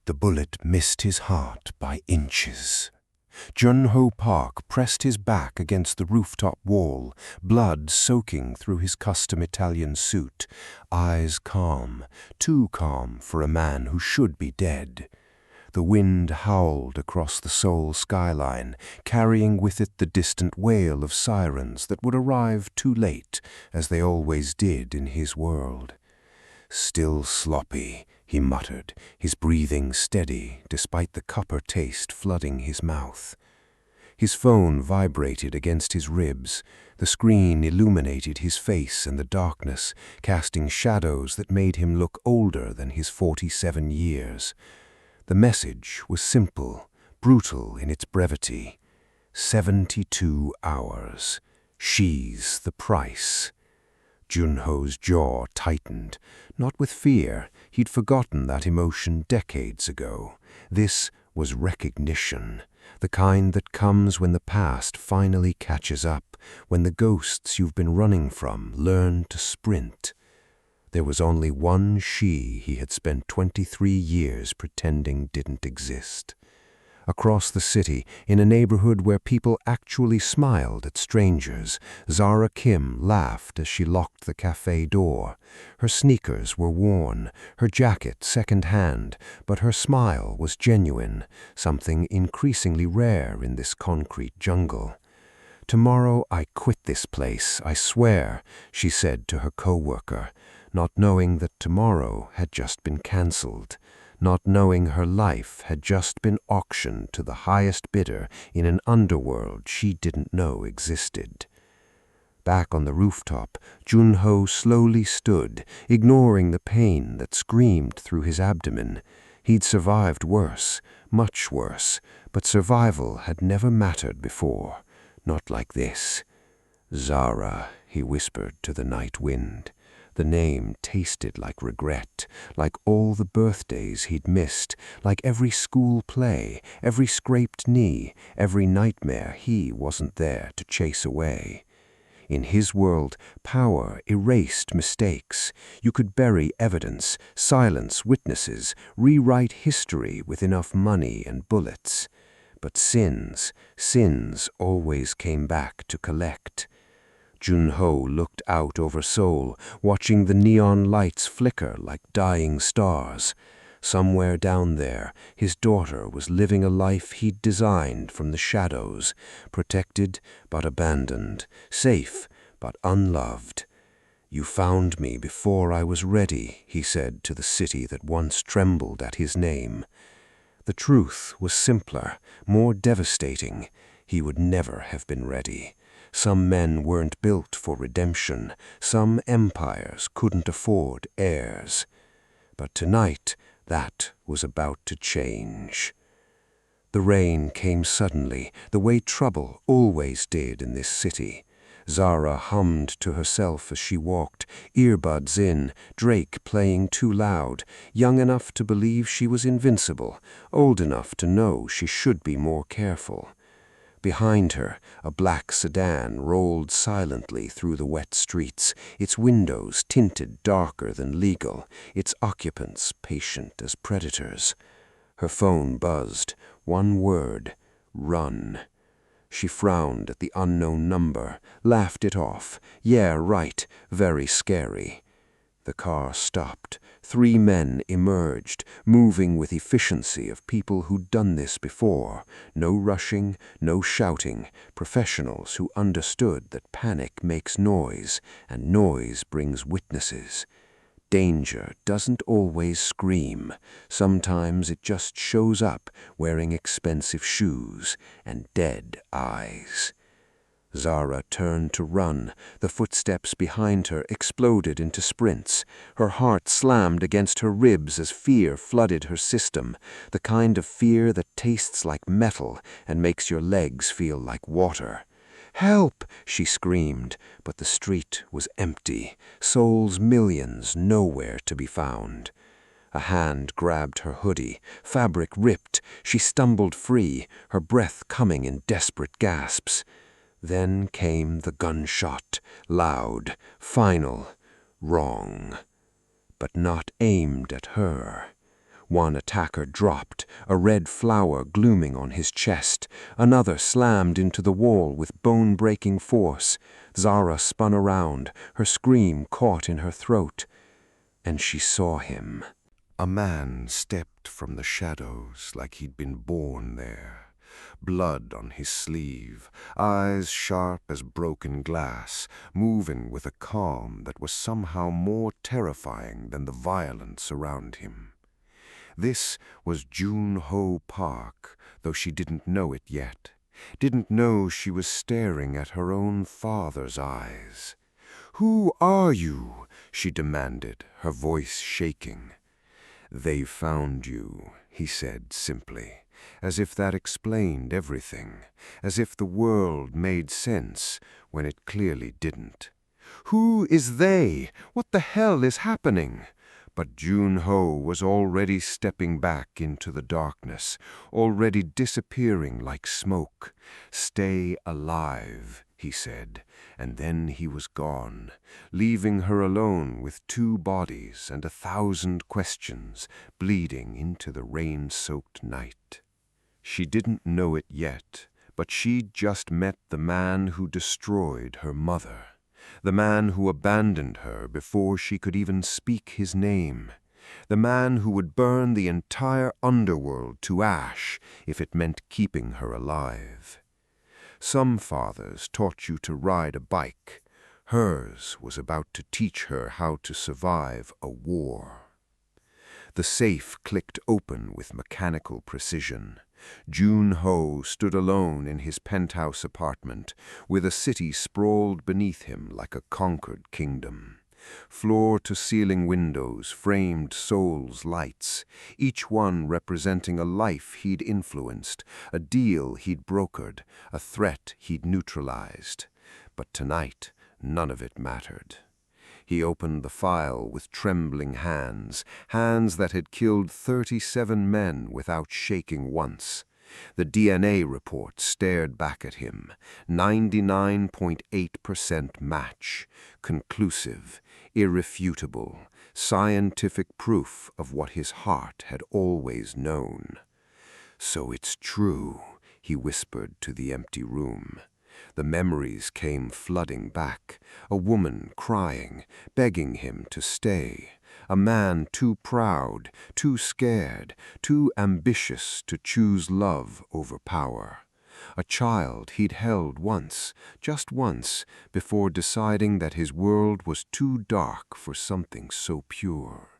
The bullet missed his heart by inches. Jun-Ho Park pressed his back against the rooftop wall, blood soaking through his custom Italian suit, eyes calm, too calm for a man who should be dead. The wind howled across the Seoul skyline, carrying with it the distant wail of sirens that would arrive too late, as they always did in his world. "Still sloppy," he muttered, his breathing steady despite the copper taste flooding his mouth. His phone vibrated against his ribs. The screen illuminated his face in the darkness, casting shadows that made him look older than his 47 years. The message was simple, brutal in its brevity. 72 hours. She's the price. Jun-Ho's jaw tightened, not with fear. He'd forgotten that emotion decades ago. This was recognition, the kind that comes when the past finally catches up, when the ghosts you've been running from learn to sprint. There was only one she he had spent 23 years pretending didn't exist. Across the city, in a neighborhood where people actually smiled at strangers, Zara Kim laughed as she locked the cafe door. Her sneakers were worn, her jacket second-hand, but her smile was genuine, something increasingly rare in this concrete jungle. "Tomorrow I quit this place, I swear," she said to her co-worker, not knowing that tomorrow had just been cancelled, not knowing her life had just been auctioned to the highest bidder in an underworld she didn't know existed. Back on the rooftop, Jun-Ho slowly stood, ignoring the pain that screamed through his abdomen. He'd survived worse, much worse, but survival had never mattered before, not like this. "Zara," he whispered to the night wind. The name tasted like regret, like all the birthdays he'd missed, like every school play, every scraped knee, every nightmare he wasn't there to chase away. In his world, power erased mistakes. You could bury evidence, silence witnesses, rewrite history with enough money and bullets. But sins always came back to collect. Jun-Ho looked out over Seoul, watching the neon lights flicker like dying stars. Somewhere down there, his daughter was living a life he'd designed from the shadows, protected but abandoned, safe but unloved. "You found me before I was ready," he said to the city that once trembled at his name. The truth was simpler, more devastating. He would never have been ready. Some men weren't built for redemption. Some empires couldn't afford heirs. But tonight, that was about to change. The rain came suddenly, the way trouble always did in this city. Zara hummed to herself as she walked, earbuds in, Drake playing too loud, young enough to believe she was invincible, old enough to know she should be more careful. Behind her, a black sedan rolled silently through the wet streets, its windows tinted darker than legal, its occupants patient as predators. Her phone buzzed. One word: run. She frowned at the unknown number, laughed it off. "Yeah, right, very scary." The car stopped. 3 men emerged, moving with efficiency of people who'd done this before. No rushing, no shouting. Professionals who understood that panic makes noise, and noise brings witnesses. Danger doesn't always scream. Sometimes it just shows up wearing expensive shoes and dead eyes. Zara turned to run. The footsteps behind her exploded into sprints. Her heart slammed against her ribs as fear flooded her system, the kind of fear that tastes like metal and makes your legs feel like water. "Help!" she screamed, but the street was empty. Seoul's millions nowhere to be found. A hand grabbed her hoodie. Fabric ripped. She stumbled free, her breath coming in desperate gasps. Then came the gunshot, loud, final, wrong, but not aimed at her. One attacker dropped, a red flower glooming on his chest. Another slammed into the wall with bone-breaking force. Zara spun around, her scream caught in her throat, and she saw him. A man stepped from the shadows like he'd been born there. Blood on his sleeve, eyes sharp as broken glass, moving with a calm that was somehow more terrifying than the violence around him. This was Jun-Ho Park, though she didn't know it yet. Didn't know she was staring at her own father's eyes. "Who are you?" she demanded, her voice shaking. "They found you," he said simply, as if that explained everything, as if the world made sense when it clearly didn't. "Who is they? What the hell is happening?" But Jun-Ho was already stepping back into the darkness, already disappearing like smoke. "Stay alive," he said, and then he was gone, leaving her alone with 2 bodies and 1,000 questions bleeding into the rain-soaked night. She didn't know it yet, but she'd just met the man who destroyed her mother. The man who abandoned her before she could even speak his name. The man who would burn the entire underworld to ash if it meant keeping her alive. Some fathers taught you to ride a bike. Hers was about to teach her how to survive a war. The safe clicked open with mechanical precision. Jun-Ho stood alone in his penthouse apartment, with a city sprawled beneath him like a conquered kingdom. Floor-to-ceiling windows framed Seoul's lights, each one representing a life he'd influenced, a deal he'd brokered, a threat he'd neutralized. But tonight, none of it mattered. He opened the file with trembling hands, hands that had killed 37 men without shaking once. The DNA report stared back at him. 99.8% match. Conclusive, irrefutable, scientific proof of what his heart had always known. "So it's true," he whispered to the empty room. The memories came flooding back. A woman crying, begging him to stay. A man too proud, too scared, too ambitious to choose love over power. A child he'd held once, just once, before deciding that his world was too dark for something so pure.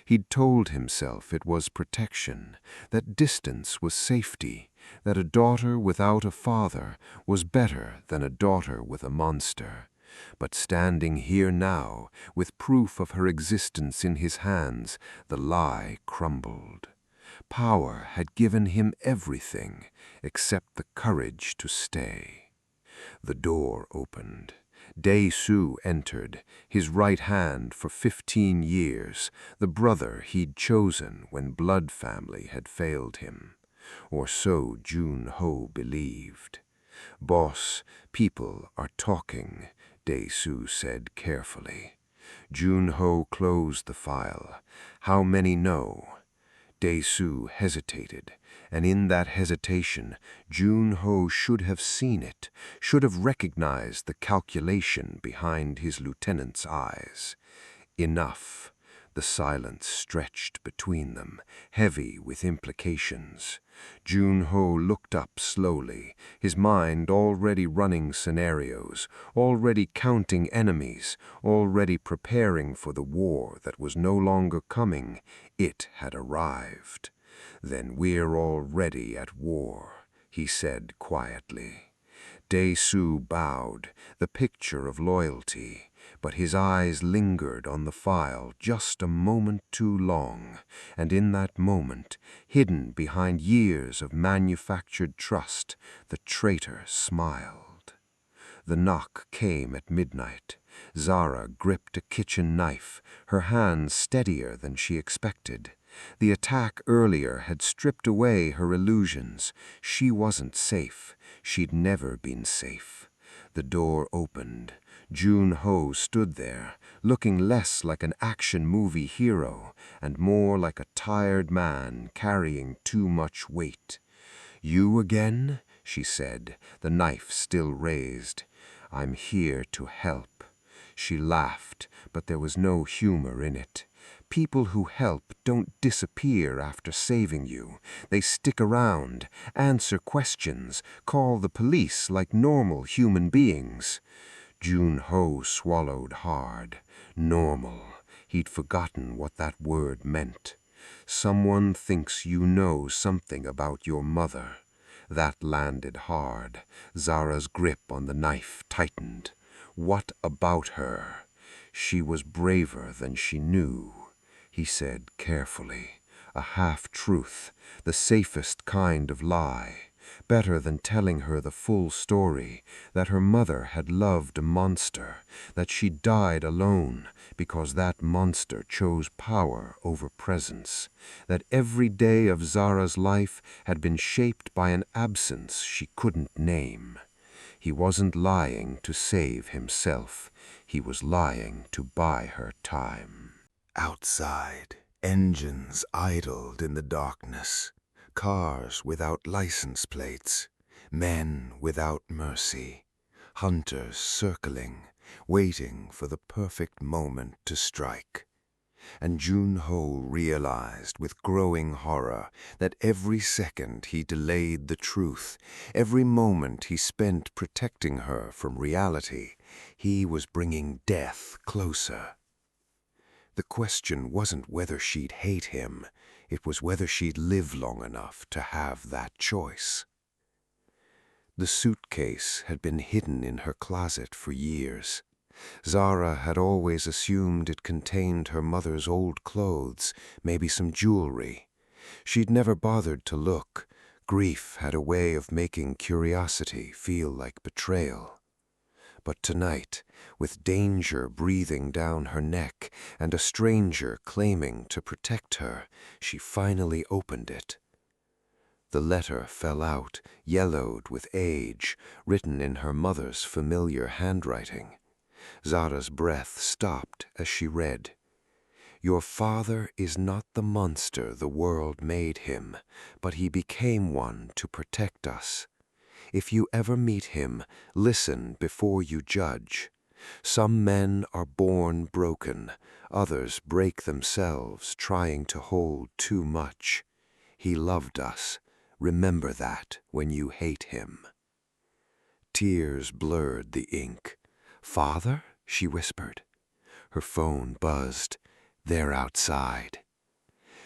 He'd told himself it was protection, that distance was safety, that a daughter without a father was better than a daughter with a monster. But standing here now, with proof of her existence in his hands, the lie crumbled. Power had given him everything except the courage to stay. The door opened. Dae-soo entered, his right hand for 15 years, the brother he'd chosen when blood family had failed him. Or so Jun-Ho believed. "Boss, people are talking," Dae-soo said carefully. Jun-Ho closed the file. "How many know?" Dae-soo hesitated, and in that hesitation, Jun-Ho should have seen it, should have recognized the calculation behind his lieutenant's eyes. Enough. The silence stretched between them, heavy with implications. Jun-Ho looked up slowly, his mind already running scenarios, already counting enemies, already preparing for the war that was no longer coming. It had arrived. "Then we're already at war," he said quietly. Dae-soo bowed, the picture of loyalty, but his eyes lingered on the file just a moment too long, and in that moment, hidden behind years of manufactured trust, the traitor smiled. The knock came at midnight. Zara gripped a kitchen knife, her hands steadier than she expected. The attack earlier had stripped away her illusions. She wasn't safe. She'd never been safe. The door opened. Jun-ho stood there, looking less like an action movie hero and more like a tired man carrying too much weight. "You again?" she said, the knife still raised. "I'm here to help." She laughed, but there was no humor in it. People who help don't disappear after saving you. They stick around, answer questions, call the police like normal human beings. Jun-ho swallowed hard. Normal. He'd forgotten what that word meant. Someone thinks you know something about your mother. That landed hard. Zara's grip on the knife tightened. What about her? She was braver than she knew. He said carefully, a half-truth, the safest kind of lie. Better than telling her the full story, that her mother had loved a monster, that she died alone because that monster chose power over presence, that every day of Zara's life had been shaped by an absence she couldn't name. He wasn't lying to save himself. He was lying to buy her time. Outside, engines idled in the darkness, cars without license plates, men without mercy, hunters circling, waiting for the perfect moment to strike. And Jun-ho realized with growing horror that every second he delayed the truth, every moment he spent protecting her from reality, he was bringing death closer. The question wasn't whether she'd hate him, it was whether she'd live long enough to have that choice. The suitcase had been hidden in her closet for years. Zara had always assumed it contained her mother's old clothes, maybe some jewelry. She'd never bothered to look. Grief had a way of making curiosity feel like betrayal. But tonight, with danger breathing down her neck and a stranger claiming to protect her, she finally opened it. The letter fell out, yellowed with age, written in her mother's familiar handwriting. Zara's breath stopped as she read. "Your father is not the monster the world made him, but he became one to protect us. If you ever meet him, listen before you judge. Some men are born broken, others break themselves trying to hold too much. He loved us. Remember that when you hate him." Tears blurred the ink. "Father?" she whispered. Her phone buzzed. "They're outside."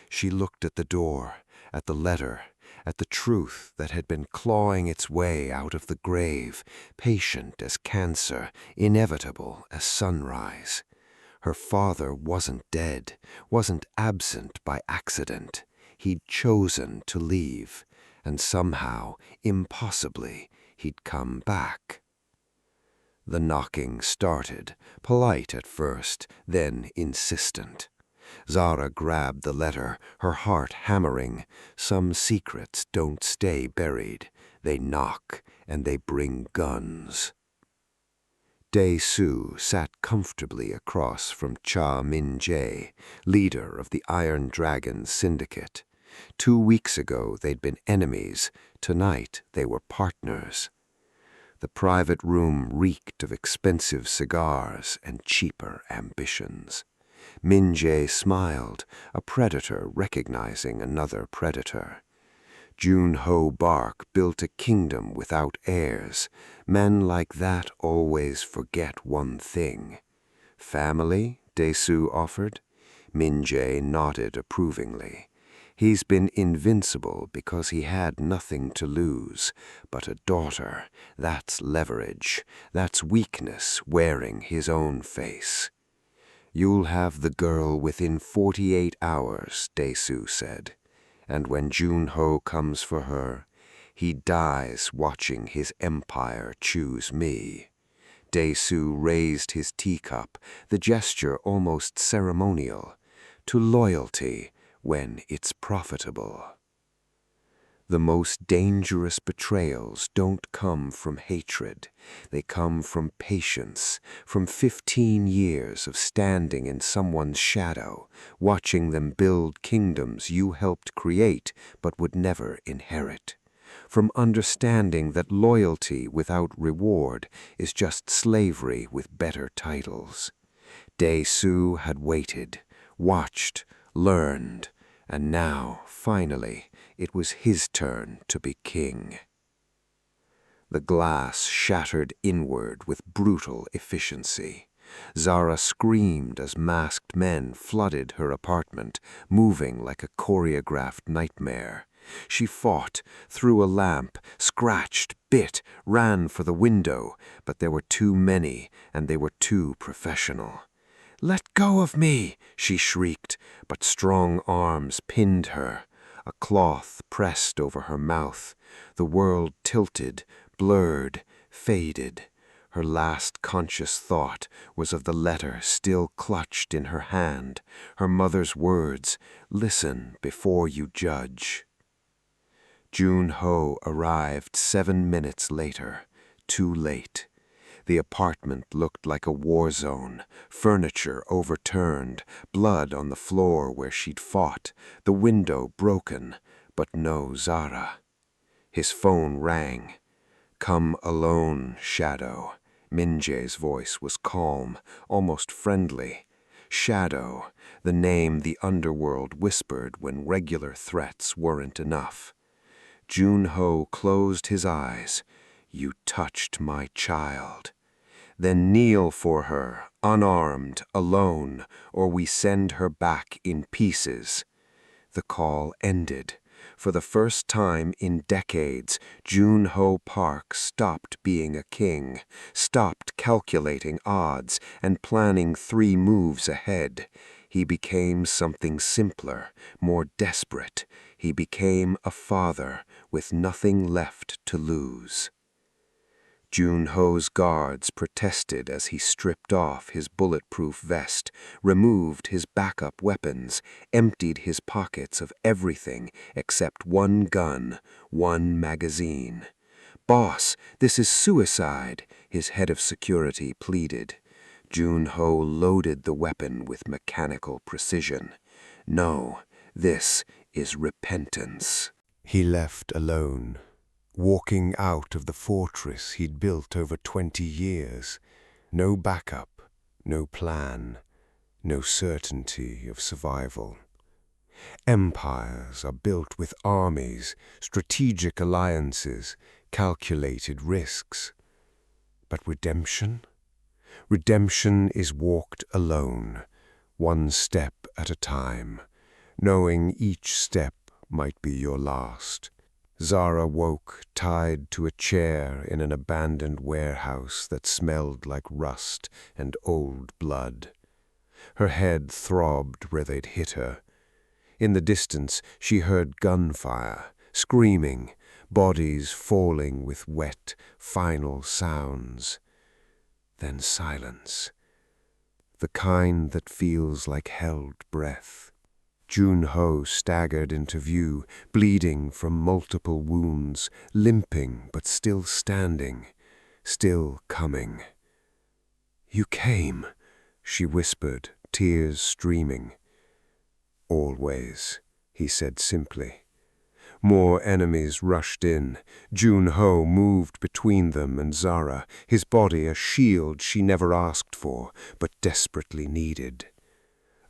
She looked at the door, at the letter, at the truth that had been clawing its way out of the grave, patient as cancer, inevitable as sunrise. Her father wasn't dead, wasn't absent by accident. He'd chosen to leave, and somehow, impossibly, he'd come back. The knocking started, polite at first, then insistent. Zara grabbed the letter, her heart hammering. Some secrets don't stay buried. They knock, and they bring guns. Dae-soo sat comfortably across from Cha Min-jae, leader of the Iron Dragon Syndicate. 2 weeks ago they'd been enemies. Tonight they were partners. The private room reeked of expensive cigars and cheaper ambitions. Min-jae smiled, a predator recognizing another predator. Jun-ho Bark built a kingdom without heirs. Men like that always forget one thing. "Family?" Dae-soo offered. Min-jae nodded approvingly. "He's been invincible because he had nothing to lose. But a daughter, that's leverage. That's weakness wearing his own face." "You'll have the girl within 48 hours, Dae-soo said. And when Jun-ho comes for her, he dies watching his empire choose me." Dae-soo raised his teacup, the gesture almost ceremonial. "To loyalty when it's profitable." The most dangerous betrayals don't come from hatred. They come from patience, from 15 years of standing in someone's shadow, watching them build kingdoms you helped create but would never inherit. From understanding that loyalty without reward is just slavery with better titles. Dae-soo had waited, watched, learned, and now, finally, it was his turn to be king. The glass shattered inward with brutal efficiency. Zara screamed as masked men flooded her apartment, moving like a choreographed nightmare. She fought, threw a lamp, scratched, bit, ran for the window, but there were too many, and they were too professional. "Let go of me!" she shrieked, but strong arms pinned her. A cloth pressed over her mouth. The world tilted, blurred, faded. Her last conscious thought was of the letter still clutched in her hand, her mother's words, "Listen before you judge." Jun-ho arrived 7 minutes later, too late. The apartment looked like a war zone, furniture overturned, blood on the floor where she'd fought, the window broken, but no Zara. His phone rang. "Come alone, Shadow." Min-jae's voice was calm, almost friendly. Shadow, the name the underworld whispered when regular threats weren't enough. Jun-ho closed his eyes. "You touched my child. Then kneel for her, unarmed, alone, or we send her back in pieces." The call ended. For the first time in decades, Jun-ho Park stopped being a king, stopped calculating odds and planning 3 moves ahead. He became something simpler, more desperate. He became a father with nothing left to lose. Jun-ho's guards protested as he stripped off his bulletproof vest, removed his backup weapons, emptied his pockets of everything except 1 gun, 1 magazine. "Boss, this is suicide," his head of security pleaded. Jun-ho loaded the weapon with mechanical precision. "No, this is repentance." He left alone, walking out of the fortress he'd built over 20 years. No backup, no plan, no certainty of survival. Empires are built with armies, strategic alliances, calculated risks. But redemption? Redemption is walked alone, 1 step at a time, knowing each step might be your last. Zara woke tied to a chair in an abandoned warehouse that smelled like rust and old blood. Her head throbbed where they'd hit her. In the distance, she heard gunfire, screaming, bodies falling with wet, final sounds. Then silence. The kind that feels like held breath. Jun-ho staggered into view, bleeding from multiple wounds, limping but still standing, still coming. "You came," she whispered, tears streaming. "Always," he said simply. More enemies rushed in. Jun-ho moved between them and Zara, his body a shield she never asked for, but desperately needed.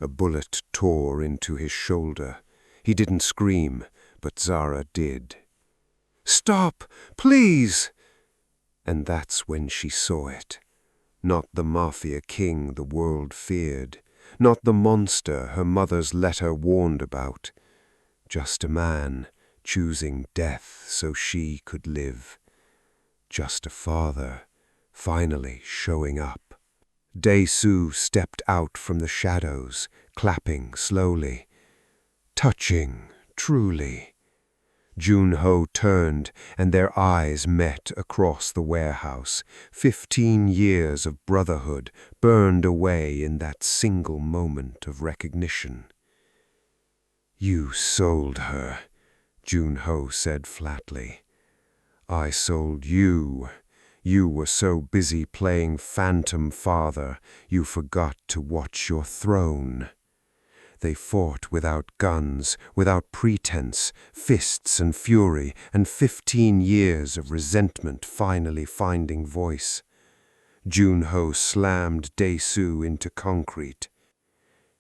A bullet tore into his shoulder. He didn't scream, but Zara did. "Stop, please!" And that's when she saw it. Not the Mafia king the world feared, not the monster her mother's letter warned about. Just a man choosing death so she could live. Just a father finally showing up. Dae-soo stepped out from the shadows, clapping slowly. Touching, truly. Jun-ho turned, and their eyes met across the warehouse. 15 years of brotherhood burned away in that single moment of recognition. "You sold her," Junho said flatly. I sold you. You were so busy playing phantom father, you forgot to watch your throne. They fought without guns, without pretense, fists and fury, and 15 years of resentment finally finding voice. Junho slammed Dae-soo into concrete.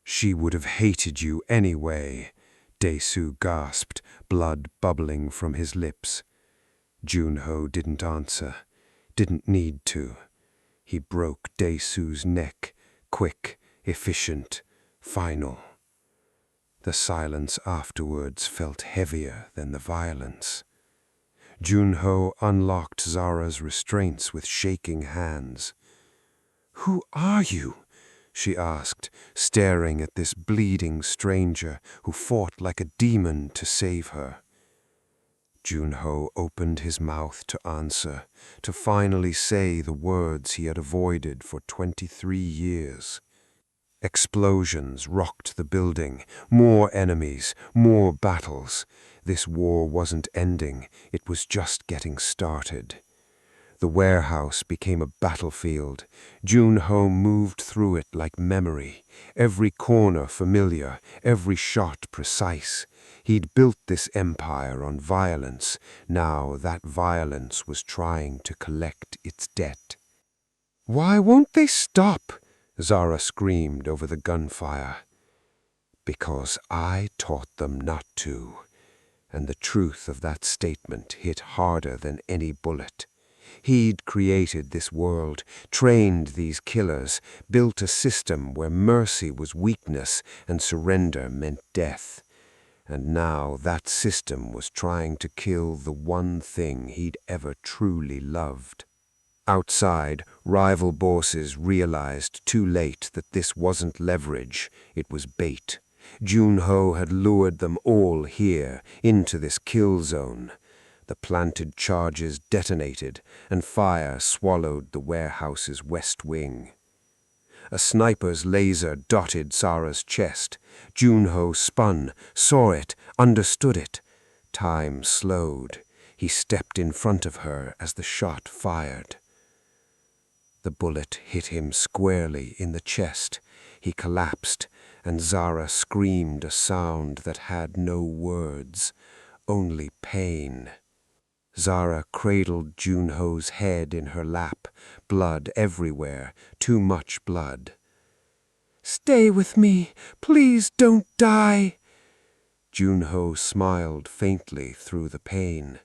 She would have hated you anyway, Dae-soo gasped, blood bubbling from his lips. Junho didn't answer, didn't need to. He broke Dae-soo's neck, quick, efficient, final. The silence afterwards felt heavier than the violence. Junho unlocked Zara's restraints with shaking hands. "Who are you?" she asked, staring at this bleeding stranger who fought like a demon to save her. Junho opened his mouth to answer, to finally say the words he had avoided for 23 years. Explosions rocked the building, more enemies, more battles. This war wasn't ending, it was just getting started. The warehouse became a battlefield. Junho moved through it like memory, every corner familiar, every shot precise. He'd built this empire on violence. Now that violence was trying to collect its debt. "Why won't they stop?" Zara screamed over the gunfire. "Because I taught them not to." And the truth of that statement hit harder than any bullet. He'd created this world, trained these killers, built a system where mercy was weakness and surrender meant death. And now that system was trying to kill the one thing he'd ever truly loved. Outside, rival bosses realized too late that this wasn't leverage, it was bait. Junho had lured them all here, into this kill zone. The planted charges detonated, and fire swallowed the warehouse's west wing. A sniper's laser dotted Zara's chest. Junho spun, saw it, understood it. Time slowed. He stepped in front of her as the shot fired. The bullet hit him squarely in the chest. He collapsed, and Zara screamed a sound that had no words, only pain. Zara cradled Junho's head in her lap, blood everywhere, too much blood. "Stay with me, please don't die." Junho smiled faintly through the pain.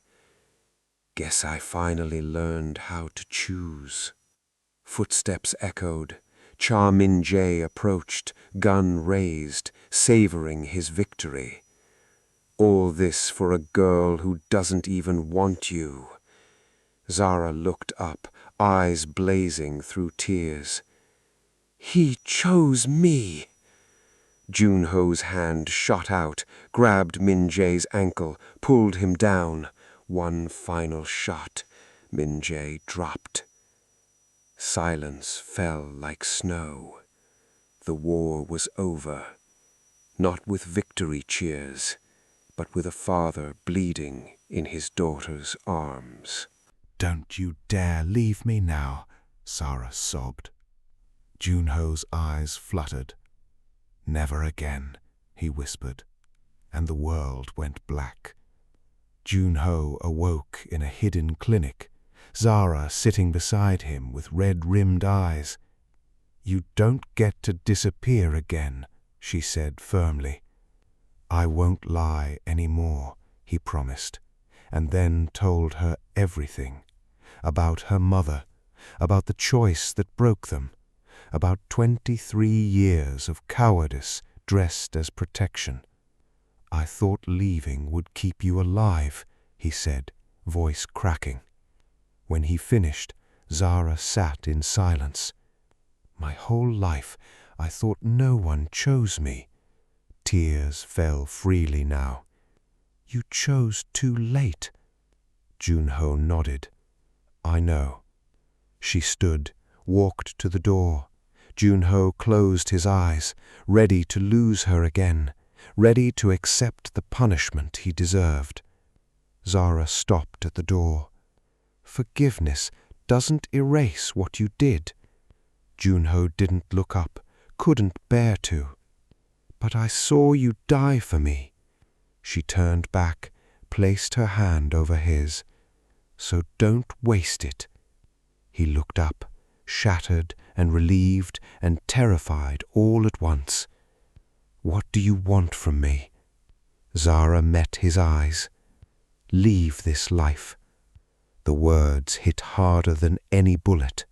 "Guess I finally learned how to choose." Footsteps echoed. Cha Min-jae approached, gun raised, savoring his victory. "All this for a girl who doesn't even want you." Zara looked up, eyes blazing through tears. "He chose me." Junho's hand shot out, grabbed Min-jae's ankle, pulled him down. One final shot. Min-jae dropped. Silence fell like snow. The war was over. Not with victory cheers, but with a father bleeding in his daughter's arms. "Don't you dare leave me now," Zara sobbed. Junho's eyes fluttered. "Never again," he whispered, and the world went black. Junho awoke in a hidden clinic, Zara sitting beside him with red-rimmed eyes. "You don't get to disappear again," she said firmly. "I won't lie any more," he promised, and then told her everything. About her mother, about the choice that broke them, about 23 years of cowardice dressed as protection. "I thought leaving would keep you alive," he said, voice cracking. When he finished, Zara sat in silence. "My whole life I thought no one chose me." Tears fell freely now. "You chose too late." Junho nodded. "I know." She stood, walked to the door. Junho closed his eyes, ready to lose her again, ready to accept the punishment he deserved. Zara stopped at the door. "Forgiveness doesn't erase what you did." Junho didn't look up, couldn't bear to. "But I saw you die for me." She turned back, placed her hand over his. "So don't waste it." He looked up, shattered and relieved and terrified all at once. "What do you want from me?" Zara met his eyes. "Leave this life." The words hit harder than any bullet.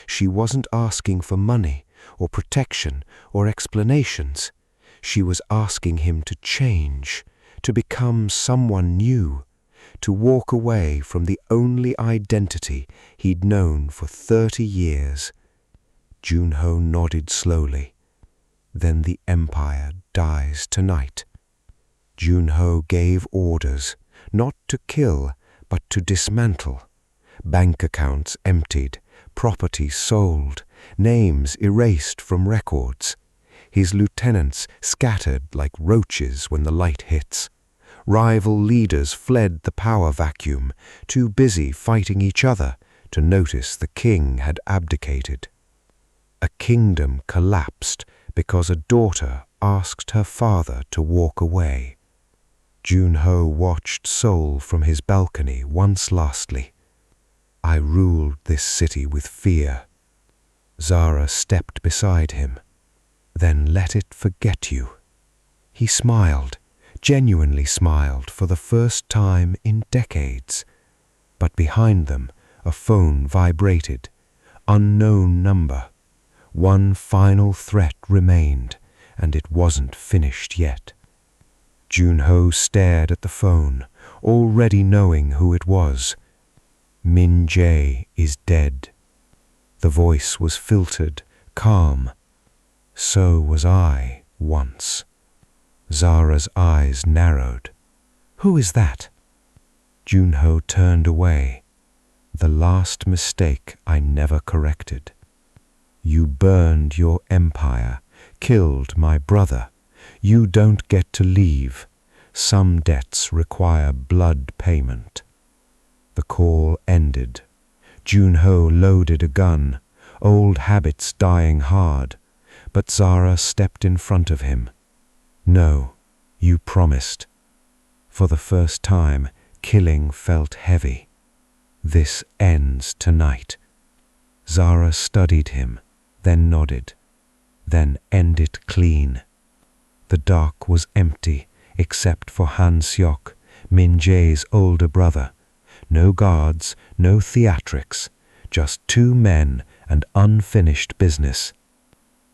She wasn't asking for money or protection or explanations. She was asking him to change, to become someone new, to walk away from the only identity he'd known for 30 years. Junho nodded slowly. "Then the empire dies tonight." Junho gave orders, not to kill, but to dismantle. Bank accounts emptied, property sold, names erased from records. His lieutenants scattered like roaches when the light hits. Rival leaders fled the power vacuum, too busy fighting each other to notice the king had abdicated. A kingdom collapsed because a daughter asked her father to walk away. Junho watched Seoul from his balcony once lastly. "I ruled this city with fear." Zara stepped beside him. "Then let it forget you." He smiled, genuinely smiled for the first time in decades. But behind them, a phone vibrated. Unknown number. One final threat remained, and it wasn't finished yet. Junho stared at the phone, already knowing who it was. "Min Jae is dead." The voice was filtered, calm. "So was I, once." Zara's eyes narrowed. "Who is that?" Junho turned away. "The last mistake I never corrected. You burned your empire, killed my brother. You don't get to leave. Some debts require blood payment." The call ended. Junho loaded a gun, old habits dying hard, but Zara stepped in front of him. "No, you promised." For the first time, killing felt heavy. "This ends tonight." Zara studied him, then nodded. "Then end it clean." The dock was empty, except for Han Seok, Min Jae's older brother. No guards, no theatrics, just two men and unfinished business.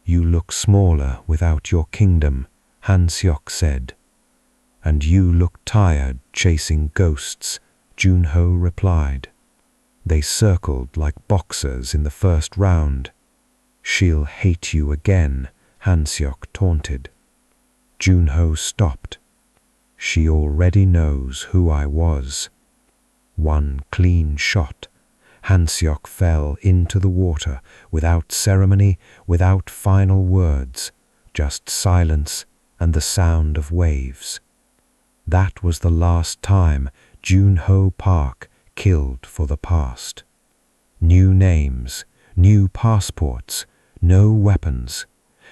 "You look smaller without your kingdom," Han Seok said. "And you look tired chasing ghosts," Junho replied. "They circled like boxers in the first round." "She'll hate you again," Han Seok taunted. Junho stopped. "She already knows who I was." One clean shot. Han Seok fell into the water without ceremony, without final words, just silence and the sound of waves. That was the last time Junho Park killed for the past. New names, new passports, no weapons.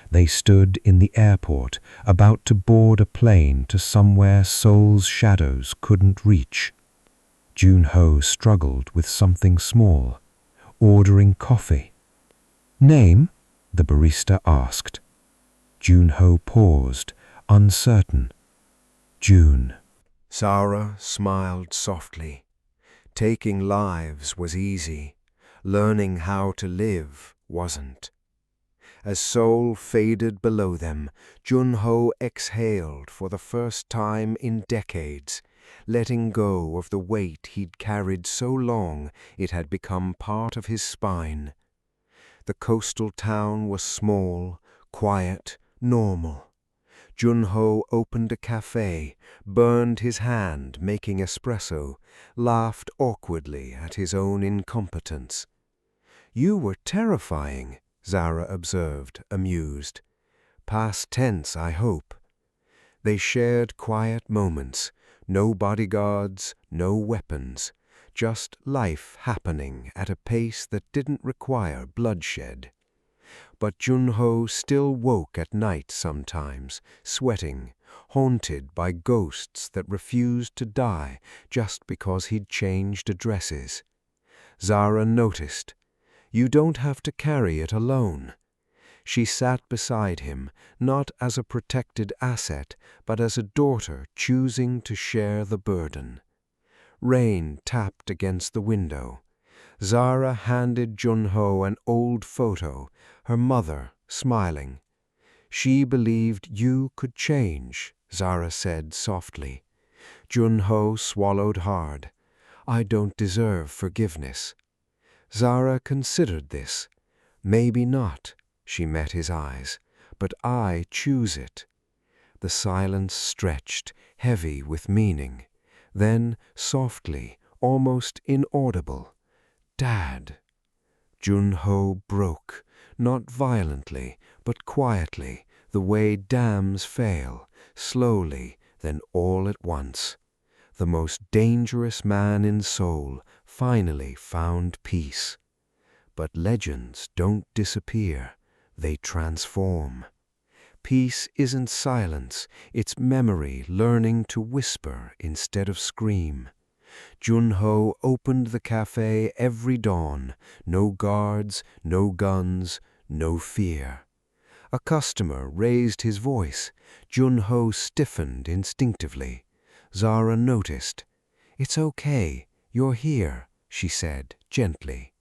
They stood in the airport, about to board a plane to somewhere Seoul's shadows couldn't reach. Junho struggled with something small, ordering coffee. "Name?" the barista asked. Junho paused, uncertain. "June." Zara smiled softly. Taking lives was easy. Learning how to live wasn't. As Seoul faded below them, Junho exhaled for the first time in decades, letting go of the weight he'd carried so long it had become part of his spine. The coastal town was small, quiet, normal. Junho opened a cafe, burned his hand making espresso, laughed awkwardly at his own incompetence. "You were terrifying," Zara observed, amused. "Past tense, I hope." They shared quiet moments, No bodyguards, no weapons, just life happening at a pace that didn't require bloodshed. But Junho still woke at night sometimes, sweating, haunted by ghosts that refused to die just because he'd changed addresses. Zara noticed, "You don't have to carry it alone." She sat beside him, not as a protected asset, but as a daughter choosing to share the burden. Rain tapped against the window. Zara handed Junho an old photo, her mother smiling. "She believed you could change," Zara said softly. Junho swallowed hard. "I don't deserve forgiveness." Zara considered this. "Maybe not," she met his eyes, "but I choose it." The silence stretched, heavy with meaning. Then, softly, almost inaudible, "Dad." Junho broke, not violently, but quietly, the way dams fail, slowly, then all at once. The most dangerous man in Seoul finally found peace. But legends don't disappear, they transform. Peace isn't silence, it's memory learning to whisper instead of scream. Junho opened the cafe every dawn, no guards, no guns, no fear. A customer raised his voice. Junho stiffened instinctively. Zara noticed. "It's okay, you're here," she said gently.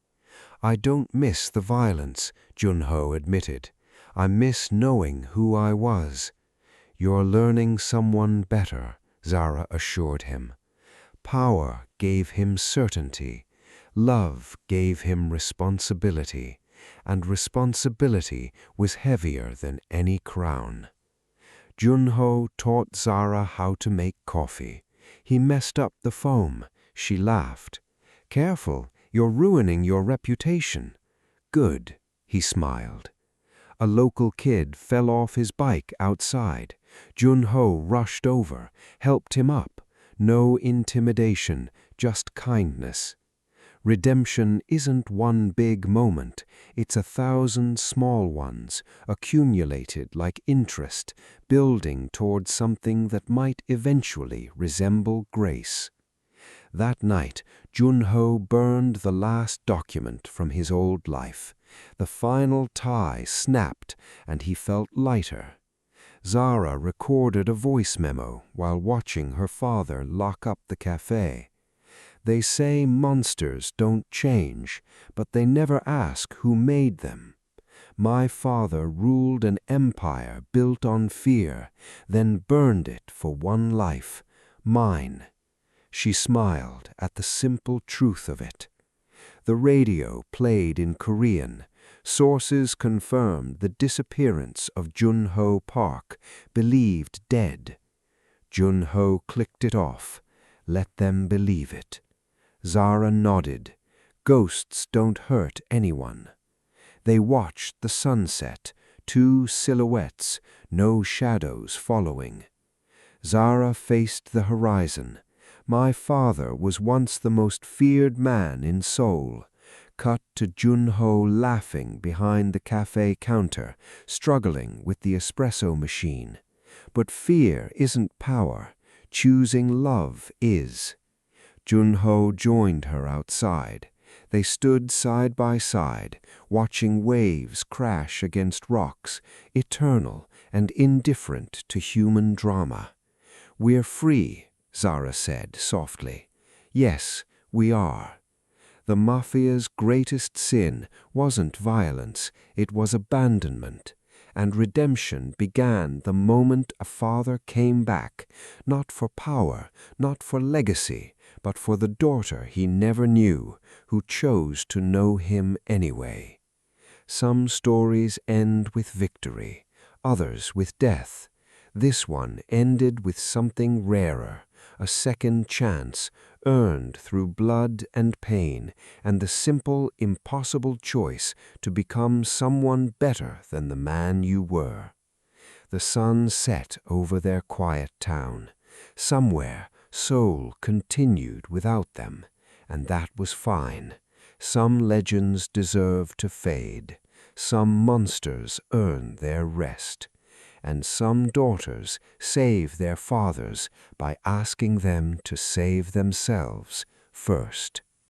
"I don't miss the violence," Junho admitted. "I miss knowing who I was." "You're learning someone better," Zara assured him. Power gave him certainty. Love gave him responsibility, and responsibility was heavier than any crown. Junho taught Zara how to make coffee. He messed up the foam. She laughed. "Careful, you're ruining your reputation." "Good," he smiled. A local kid fell off his bike outside. Junho rushed over, helped him up. No intimidation, just kindness. Redemption isn't one big moment, it's 1,000 small ones, accumulated like interest, building toward something that might eventually resemble grace. That night, Junho burned the last document from his old life. The final tie snapped, and he felt lighter. Zara recorded a voice memo while watching her father lock up the cafe. "They say monsters don't change, but they never ask who made them. My father ruled an empire built on fear, then burned it for one life, mine." She smiled at the simple truth of it. The radio played in Korean. Sources confirmed the disappearance of Junho Park, believed dead. Junho clicked it off. Let them believe it. Zara nodded. Ghosts don't hurt anyone. They watched the sunset, 2 silhouettes, no shadows following. Zara faced the horizon. "My father was once the most feared man in Seoul." Cut to Junho laughing behind the cafe counter, struggling with the espresso machine. But fear isn't power. Choosing love is. Junho joined her outside. They stood side by side, watching waves crash against rocks, eternal and indifferent to human drama. "We're free," Zara said softly. "Yes, we are." The Mafia's greatest sin wasn't violence, it was abandonment. And redemption began the moment a father came back, not for power, not for legacy, but for the daughter he never knew, who chose to know him anyway. Some stories end with victory, others with death. This one ended with something rarer, a second chance, earned through blood and pain, and the simple, impossible choice to become someone better than the man you were. The sun set over their quiet town. Somewhere, Seoul continued without them, and that was fine. Some legends deserve to fade, some monsters earn their rest, and some daughters save their fathers by asking them to save themselves first.